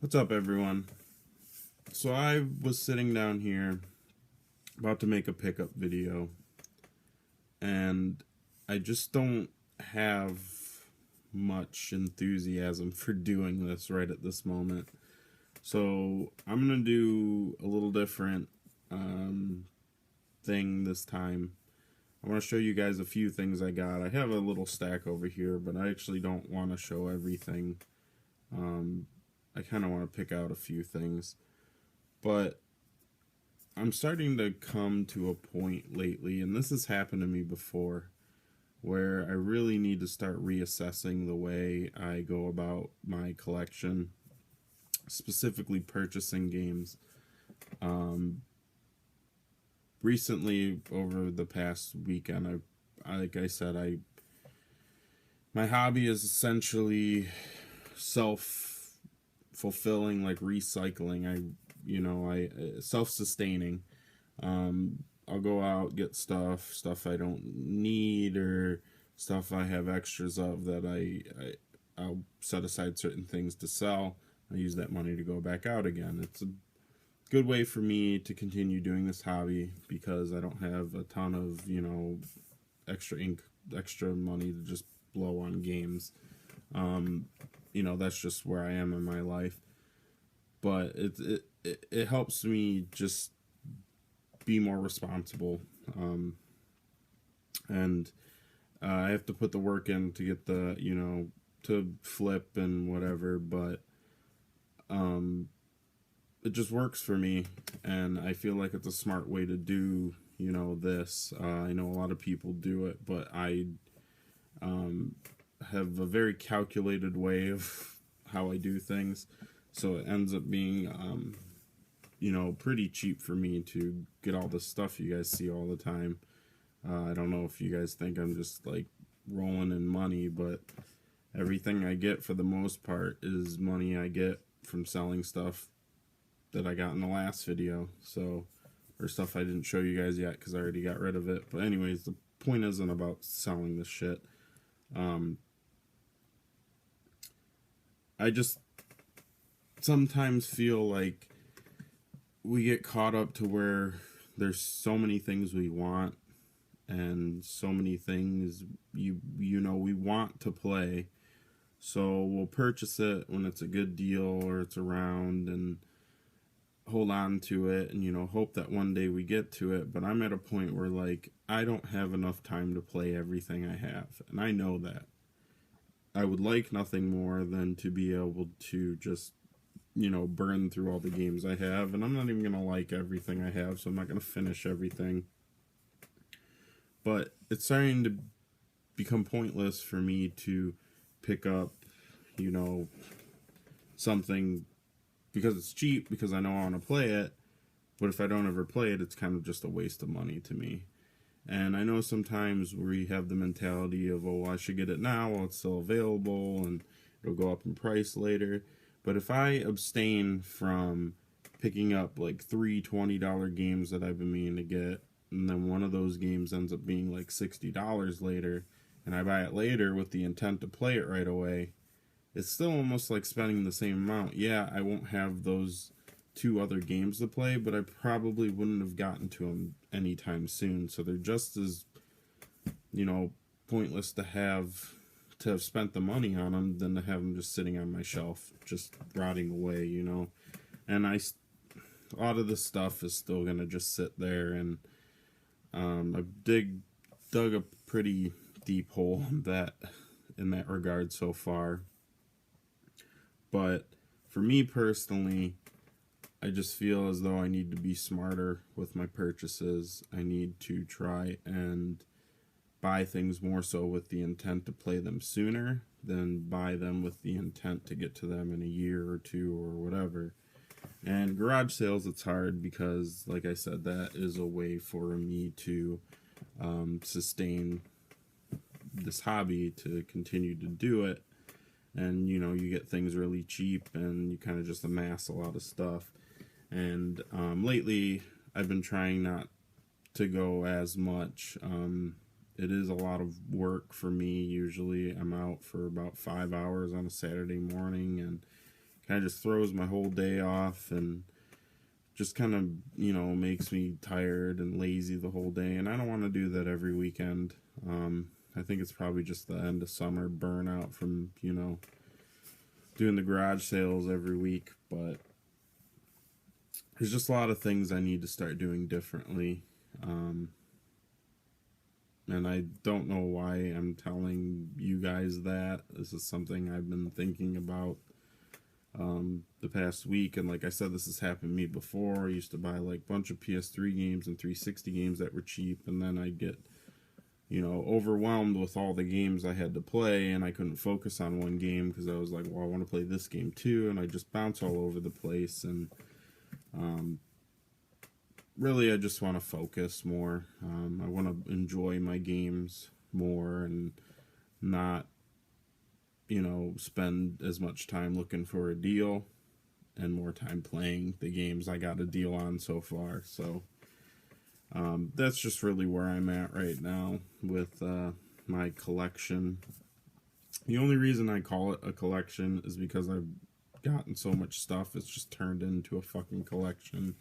What's up, everyone? So I was sitting down here about to make a pickup video, and I just don't have much enthusiasm for doing this right at this moment. So I'm gonna do a little different thing this time. I want to show you guys a few things I got. I have a little stack over here, but I actually don't want to show everything. I kind of want to pick out a few things. But I'm starting to come to a point lately, and this has happened to me before, where I really need to start reassessing the way I go about my collection, specifically purchasing games. Recently, over the past weekend, like I said, my hobby is essentially self fulfilling, like recycling. I self-sustaining. I'll go out, get stuff I don't need, or stuff I have extras of that I'll set aside certain things to sell. I use that money to go back out again. It's a good way for me to continue doing this hobby because I don't have a ton of, extra money to just blow on games. That's just where I am in my life. But it helps me just be more responsible, and I have to put the work in to get to flip and whatever, but it just works for me, and I feel like it's a smart way to do this. I know a lot of people do it, but I have a very calculated way of how I do things, so it ends up being pretty cheap for me to get all this stuff you guys see all the time. I don't know if you guys think I'm just like rolling in money, but everything I get for the most part is money I get from selling stuff that I got in the last video. So, or stuff I didn't show you guys yet because I already got rid of it. But anyways, the point isn't about selling this shit. I just sometimes feel like we get caught up to where there's so many things we want and so many things we want to play, so we'll purchase it when it's a good deal or it's around and hold on to it and hope that one day we get to it. But I'm at a point where like I don't have enough time to play everything I have, and I know that. I would like nothing more than to be able to just burn through all the games I have, and I'm not even gonna like everything I have, so I'm not gonna finish everything. But it's starting to become pointless for me to pick up, something because it's cheap, because I know I want to play it, but if I don't ever play it, it's kind of just a waste of money to me. And I know sometimes we have the mentality of, oh, I should get it now while it's still available, and it'll go up in price later. But if I abstain from picking up like three $20 games that I've been meaning to get, and then one of those games ends up being like $60 later, and I buy it later with the intent to play it right away, it's still almost like spending the same amount. Yeah, I won't have those two other games to play, but I probably wouldn't have gotten to them anytime soon. So they're just as, pointless to have spent the money on them than to have them just sitting on my shelf, just rotting away, And a lot of this stuff is still gonna just sit there, and I've dug a pretty deep hole in that regard so far. But for me personally, I just feel as though I need to be smarter with my purchases. I need to try and buy things more so with the intent to play them sooner than buy them with the intent to get to them in a year or two or whatever. And garage sales, it's hard because, like I said, that is a way for me to sustain this hobby, to continue to do it. And you get things really cheap, and you kind of just amass a lot of stuff. And lately I've been trying not to go as much. It is a lot of work for me. Usually I'm out for about 5 hours on a Saturday morning, and kind of just throws my whole day off and just kind of, you know, makes me tired and lazy the whole day. And I don't want to do that every weekend. I think it's probably just the end of summer burnout from, you know, doing the garage sales every week. But there's just a lot of things I need to start doing differently. And I don't know why I'm telling you guys that. This is something I've been thinking about the past week. And like I said, this has happened to me before. I used to buy like a bunch of PS3 games and 360 games that were cheap. And then I'd get, you know, overwhelmed with all the games I had to play. And I couldn't focus on one game because I was like, well, I want to play this game too. And I just bounce all over the place. And really, I just want to focus more. I want to enjoy my games more and not, you know, spend as much time looking for a deal and more time playing the games I got a deal on so far. So that's just really where I'm at right now with my collection. The only reason I call it a collection is because I've gotten so much stuff. It's just turned into a fucking collection.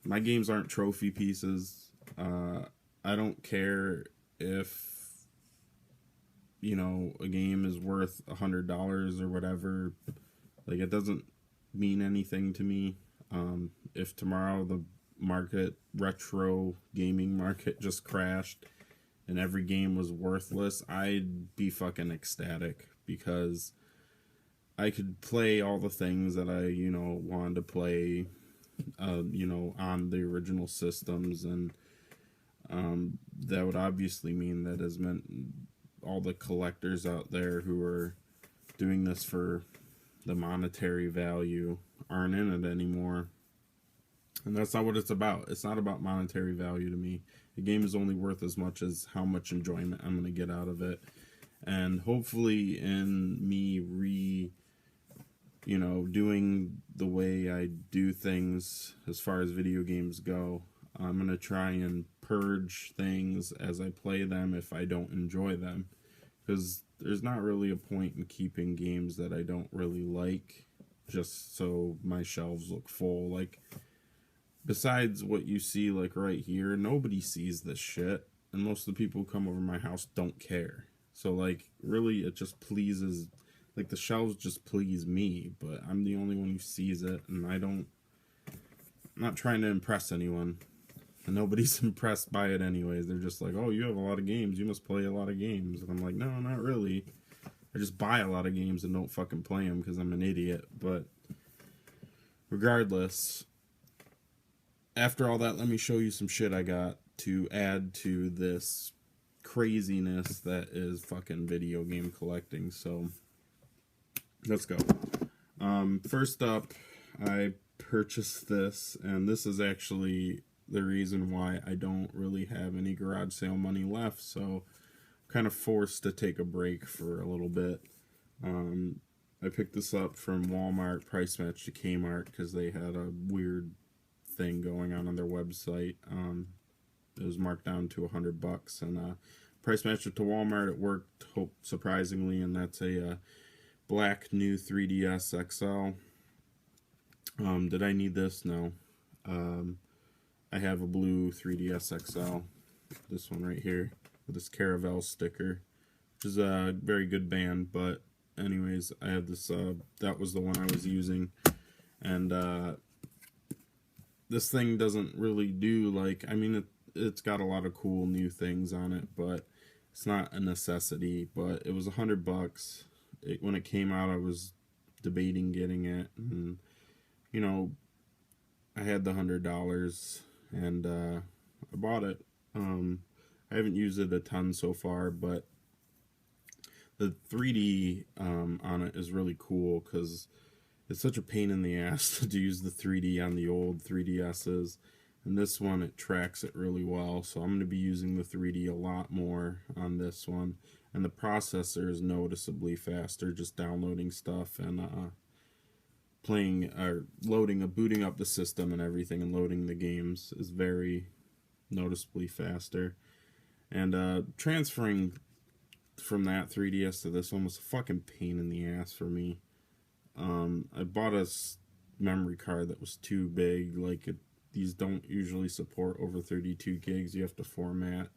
My games aren't trophy pieces. I don't care if, you know, a game is worth $100 or whatever. Like, it doesn't mean anything to me. If tomorrow the retro gaming market just crashed and every game was worthless, I'd be fucking ecstatic because I could play all the things that I, you know, wanted to play, you know, on the original systems, and that would obviously mean that has meant all the collectors out there who are doing this for the monetary value aren't in it anymore. And that's not what it's about. It's not about monetary value to me. The game is only worth as much as how much enjoyment I'm going to get out of it. And hopefully in me you know, doing the way I do things as far as video games go, I'm going to try and purge things as I play them if I don't enjoy them. Because there's not really a point in keeping games that I don't really like just so my shelves look full. Like, besides what you see, like, right here, nobody sees this shit. And most of the people who come over my house don't care. So, like, really, it just pleases... Like, the shelves just please me, but I'm the only one who sees it, and I'm not trying to impress anyone. And nobody's impressed by it anyways. They're just like, oh, you have a lot of games, you must play a lot of games. And I'm like, no, not really. I just buy a lot of games and don't fucking play them because I'm an idiot. But regardless, after all that, let me show you some shit I got to add to this craziness that is fucking video game collecting. So let's go. First up, I purchased this, and this is actually the reason why I don't really have any garage sale money left, so I'm kind of forced to take a break for a little bit. I picked this up from Walmart, price match to Kmart, because they had a weird thing going on their website. It was marked down to $100, and price match it to Walmart. It worked, surprisingly, and that's a black new 3DS XL. Did I need this? No. I have a blue 3DS XL. This one right here with this Caravelle sticker, which is a very good band. But anyways, I have this. That was the one I was using, and this thing doesn't really do like. I mean, it's got a lot of cool new things on it, but it's not a necessity. But it was $100. When it came out, I was debating getting it, and you know, I had the $100, and I bought it. I haven't used it a ton so far, but the 3D on it is really cool because it's such a pain in the ass to use the 3D on the old 3DSs, and this one, it tracks it really well. So I'm going to be using the 3D a lot more on this one. And the processor is noticeably faster, just downloading stuff and playing or booting up the system and everything and loading the games is very noticeably faster. And transferring from that 3DS to this one was a fucking pain in the ass for me. I bought a memory card that was too big. Like, these don't usually support over 32 gigs. You have to format,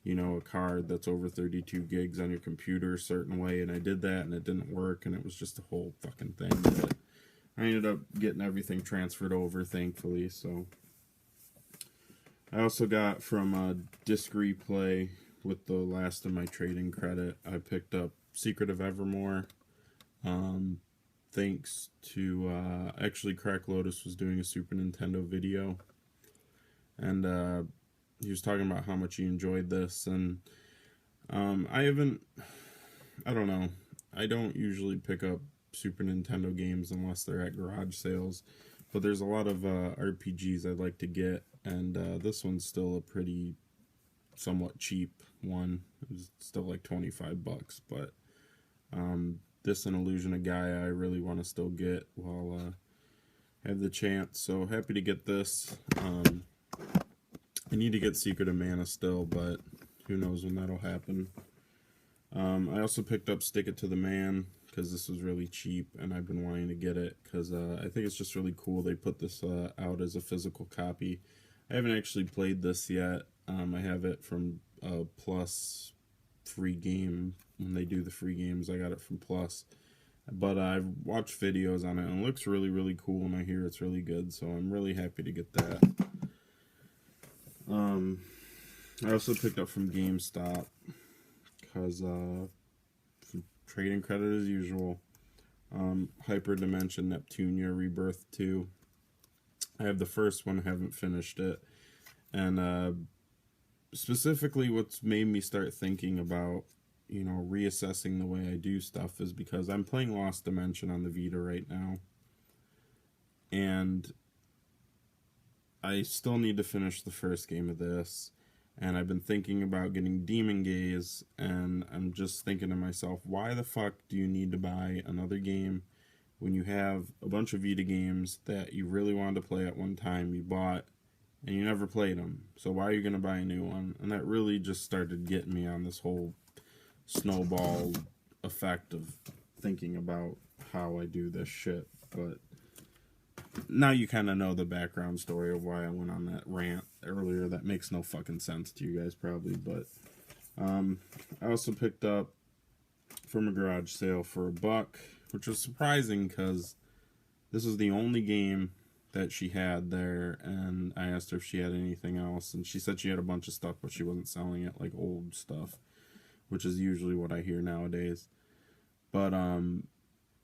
you know, a card that's over 32 gigs on your computer a certain way, and I did that, and it didn't work, and it was just a whole fucking thing. But I ended up getting everything transferred over, thankfully. So I also got from Disc Replay, with the last of my trading credit, I picked up Secret of Evermore. Thanks to actually Crack Lotus was doing a Super Nintendo video, and he was talking about how much he enjoyed this, and I don't know, I don't usually pick up Super Nintendo games unless they're at garage sales, but there's a lot of RPGs I'd like to get, and this one's still a pretty somewhat cheap one. It was still like 25 bucks, but this and Illusion of Gaia I really want to still get while I have the chance, so happy to get this. I need to get Secret of Mana still, but who knows when that'll happen. I also picked up Stick It to the Man, because this was really cheap, and I've been wanting to get it, because I think it's just really cool they put this out as a physical copy. I haven't actually played this yet. I have it from Plus free game. When they do the free games, I got it from Plus. But I've watched videos on it, and it looks really, really cool, and I hear it's really good, so I'm really happy to get that. I also picked up from GameStop, because trading credit as usual. Hyperdimension Neptunia Rebirth 2. I have the first one, haven't finished it. And specifically what's made me start thinking about, you know, reassessing the way I do stuff is because I'm playing Lost Dimension on the Vita right now. And I still need to finish the first game of this. And I've been thinking about getting Demon Gaze, and I'm just thinking to myself, why the fuck do you need to buy another game when you have a bunch of Vita games that you really wanted to play at one time, you bought, and you never played them? So why are you going to buy a new one? And that really just started getting me on this whole snowball effect of thinking about how I do this shit. But now you kind of know the background story of why I went on that rant earlier. That makes no fucking sense to you guys probably, but I also picked up from a garage sale for $1, which was surprising because this was the only game that she had there, and I asked her if she had anything else, and she said she had a bunch of stuff, but she wasn't selling it, like old stuff, which is usually what I hear nowadays. But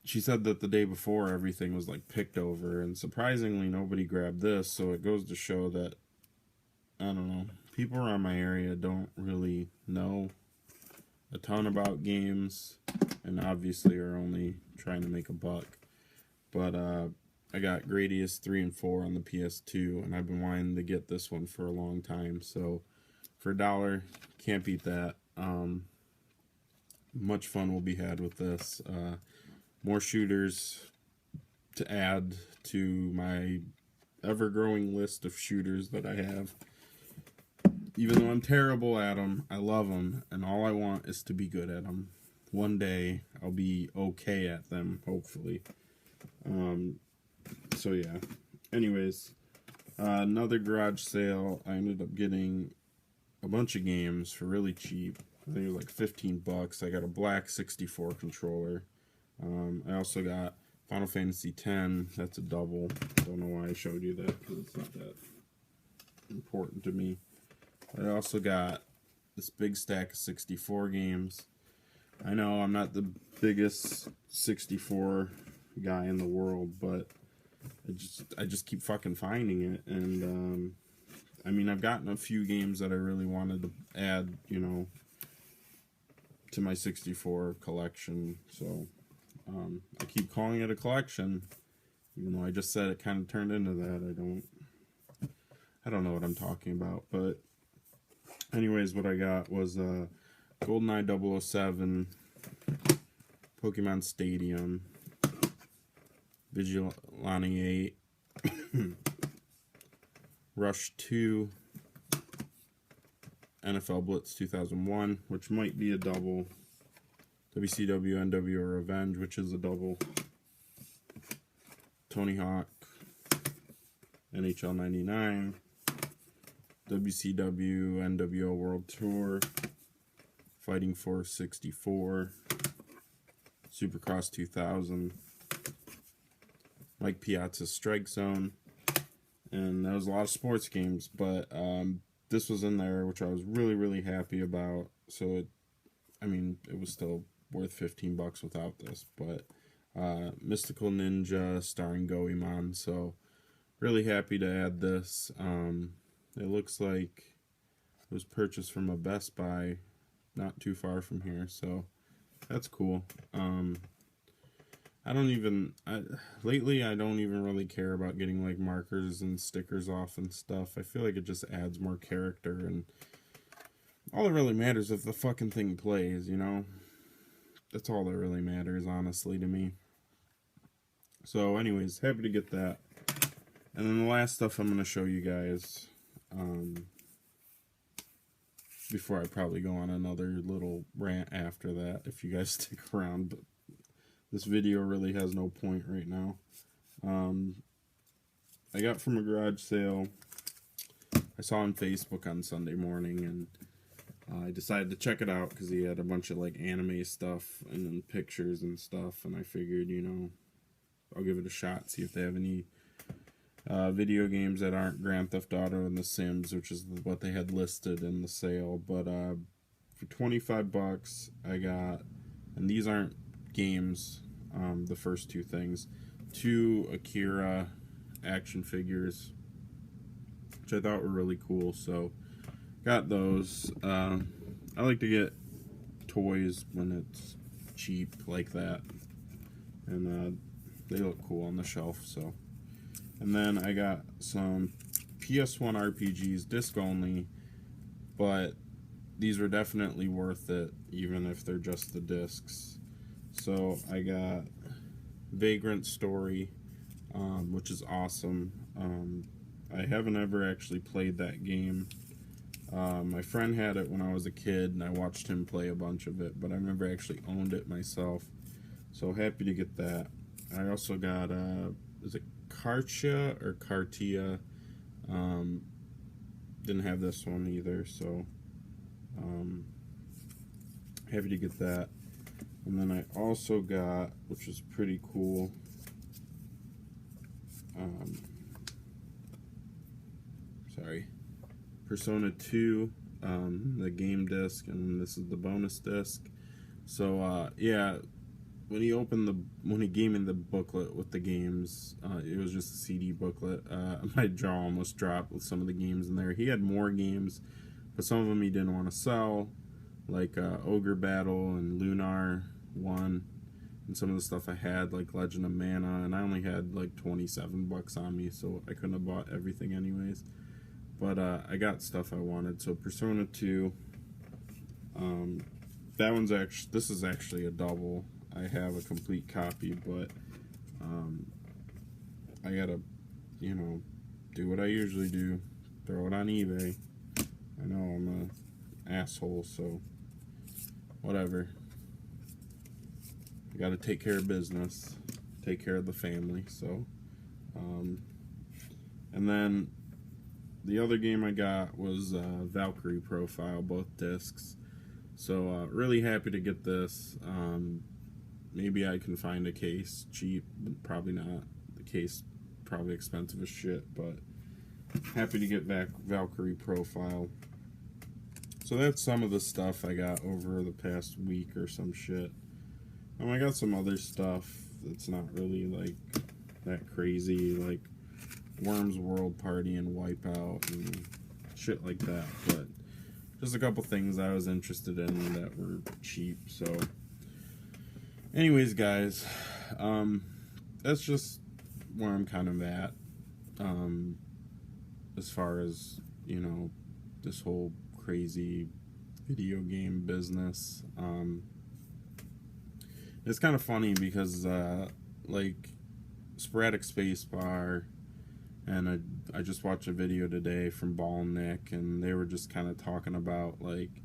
she said that the day before everything was like picked over, and surprisingly nobody grabbed this, so it goes to show that, I don't know, people around my area don't really know a ton about games, and obviously are only trying to make $1. But I got Gradius 3 and 4 on the PS2, and I've been wanting to get this one for a long time, so for $1, can't beat that. Much fun will be had with this. More shooters to add to my ever-growing list of shooters that I have. Even though I'm terrible at them, I love them, and all I want is to be good at them. One day, I'll be okay at them, hopefully. So yeah. Anyways, another garage sale. I ended up getting a bunch of games for really cheap. I think it was like 15 bucks. I got a black 64 controller. I also got Final Fantasy X. That's a double. Don't know why I showed you that, because it's not that important to me. I also got this big stack of 64 games. I know I'm not the biggest 64 guy in the world, but I just keep fucking finding it. And I mean, I've gotten a few games that I really wanted to add, you know, to my 64 collection. So I keep calling it a collection, even though I just said it kind of turned into that. I don't know what I'm talking about. But anyways, what I got was GoldenEye 007, Pokemon Stadium, Vigilante 8, Rush 2, NFL Blitz 2001, which might be a double, WCW NWO Revenge, which is a double, Tony Hawk, NHL 99, WCW NWO World Tour, Fighting Force 64, Supercross 2000, Mike Piazza's Strike Zone, and that was a lot of sports games, but this was in there, which I was really, really happy about. So it was still worth $15 without this, but Mystical Ninja starring Goemon, so really happy to add this. It looks like it was purchased from a Best Buy not too far from here, so that's cool. Lately I don't even really care about getting like markers and stickers off and stuff. I feel like it just adds more character, and all that really matters if the fucking thing plays, you know? That's all that really matters, honestly, to me. So anyways, happy to get that. And then the last stuff I'm going to show you guys, before I probably go on another little rant after that, if you guys stick around, but this video really has no point right now. I got from a garage sale. I saw on Facebook on Sunday morning, and I decided to check it out because he had a bunch of like anime stuff and pictures and stuff, and I figured, you know, I'll give it a shot, see if they have any video games that aren't Grand Theft Auto and The Sims, which is what they had listed in the sale. But for $25, I got, and these aren't games, the first two things, 2 Akira action figures, which I thought were really cool, so got those. I like to get toys when it's cheap like that, and they look cool on the shelf, so. And then I got some PS1 RPGs, disc only, but these were definitely worth it, even if they're just the discs. So I got Vagrant Story, which is awesome. I haven't ever actually played that game. My friend had it when I was a kid, and I watched him play a bunch of it, but I've never actually owned it myself. So happy to get that. I also got, is it Kartia or Kartia? Didn't have this one either, so happy to get that. And then I also got, which is pretty cool, Persona 2, the game disc, and this is the bonus disc. So yeah, when he gave me the booklet with the games, it was just a CD booklet. My jaw almost dropped with some of the games in there. He had more games, but some of them he didn't want to sell, like Ogre Battle and Lunar 1, and some of the stuff I had, like Legend of Mana, and I only had like $27 on me, so I couldn't have bought everything anyways. But I got stuff I wanted. So Persona 2, this is actually a double. I have a complete copy, but I gotta, you know, do what I usually do, throw it on eBay. I know I'm an asshole, so whatever. I gotta take care of business, take care of the family, so and then the other game I got was Valkyrie Profile, both discs. So really happy to get this. Maybe I can find a case cheap, but probably not. The case probably expensive as shit, but happy to get Valkyrie Profile. So that's some of the stuff I got over the past week or some shit. I got some other stuff that's not really like that crazy, like Worms World Party and Wipeout and shit like that, but just a couple things I was interested in that were cheap. So anyways, guys, that's just where I'm kind of at, as far as, you know, this whole crazy video game business. It's kind of funny because like Sporadicspacebar, and I just watched a video today from Ball and Nick, and they were just kind of talking about, like,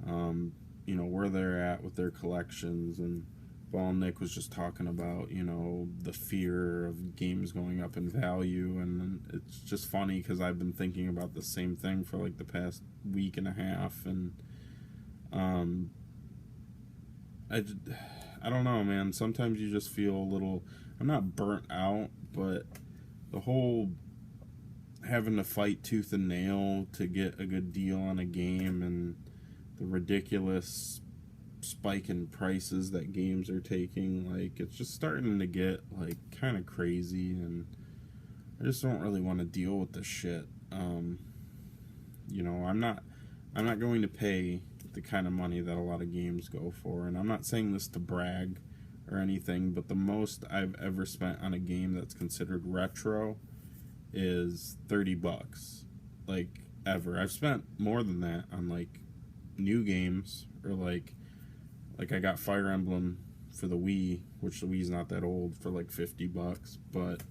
you know, where they're at with their collections, and Well, Nick was just talking about, you know, the fear of games going up in value, and it's just funny because I've been thinking about the same thing for like the past week and a half, and um, I, I don't know, man. Sometimes you just feel a little, I'm not burnt out, but the whole having to fight tooth and nail to get a good deal on a game, and the ridiculous spike in prices that games are taking, like, it's just starting to get like kind of crazy, and I just don't really want to deal with this shit. You know, I'm not going to pay the kind of money that a lot of games go for, and I'm not saying this to brag or anything, but the most I've ever spent on a game that's considered retro is $30. Like, ever. I've spent more than that on like new games, or like I got Fire Emblem for the Wii, which the Wii's not that old, for like $50, but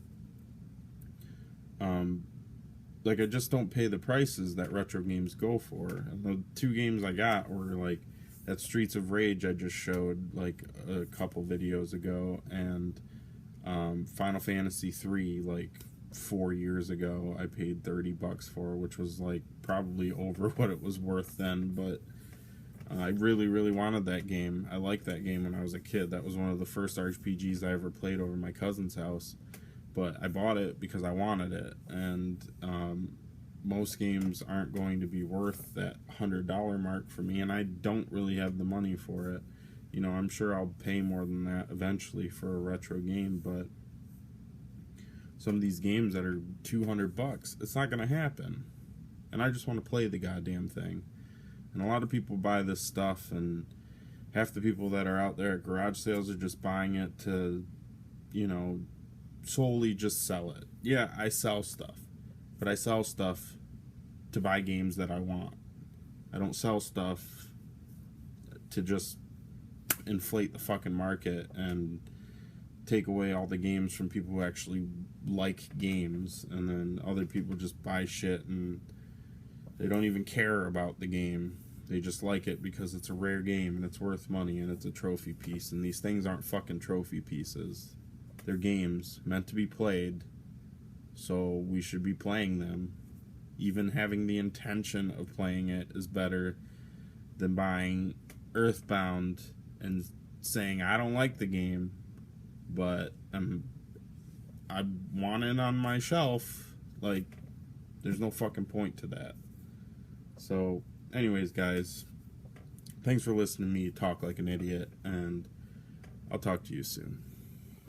like, I just don't pay the prices that retro games go for. And the two games I got were like that Streets of Rage I just showed like a couple videos ago, and Final Fantasy 3 like 4 years ago I paid $30 for, which was like probably over what it was worth then, but I really, really wanted that game. I liked that game when I was a kid. That was one of the first RPGs I ever played over my cousin's house. But I bought it because I wanted it. And most games aren't going to be worth that $100 mark for me. And I don't really have the money for it. You know, I'm sure I'll pay more than that eventually for a retro game. But some of these games that are $200, it's not going to happen. And I just want to play the goddamn thing. And a lot of people buy this stuff, and half the people that are out there at garage sales are just buying it to, you know, solely just sell it. Yeah, I sell stuff, but I sell stuff to buy games that I want. I don't sell stuff to just inflate the fucking market and take away all the games from people who actually like games, and then other people just buy shit and they don't even care about the game. They just like it because it's a rare game and it's worth money and it's a trophy piece. And these things aren't fucking trophy pieces. They're games meant to be played, so we should be playing them. Even having the intention of playing it is better than buying Earthbound and saying, I don't like the game, but I want it on my shelf. Like, there's no fucking point to that. So, anyways, guys, thanks for listening to me talk like an idiot, and I'll talk to you soon.